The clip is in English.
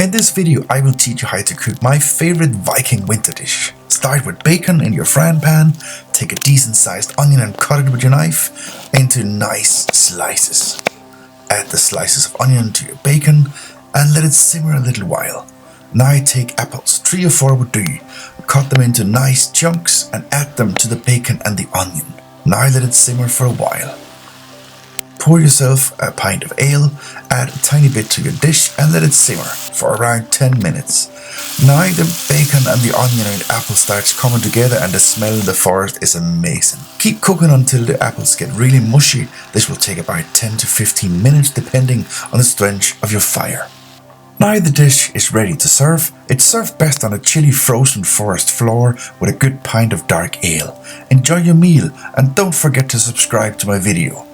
In this video I will teach you how to cook my favorite Viking winter dish. Start with bacon in your frying pan, take a decent sized onion and cut it with your knife into nice slices. Add the slices of onion to your bacon and let it simmer a little while. Now take apples, 3 or 4 would do. Cut them into nice chunks and add them to the bacon and the onion. Now let it simmer for a while. Pour yourself a pint of ale, add a tiny bit to your dish and let it simmer for around 10 minutes. Now the bacon and the onion and apple starts coming together and the smell in the forest is amazing. Keep cooking until the apples get really mushy. This will take about 10 to 15 minutes depending on the strength of your fire. Now the dish is ready to serve. It's served best on a chilly frozen forest floor with a good pint of dark ale. Enjoy your meal and don't forget to subscribe to my video.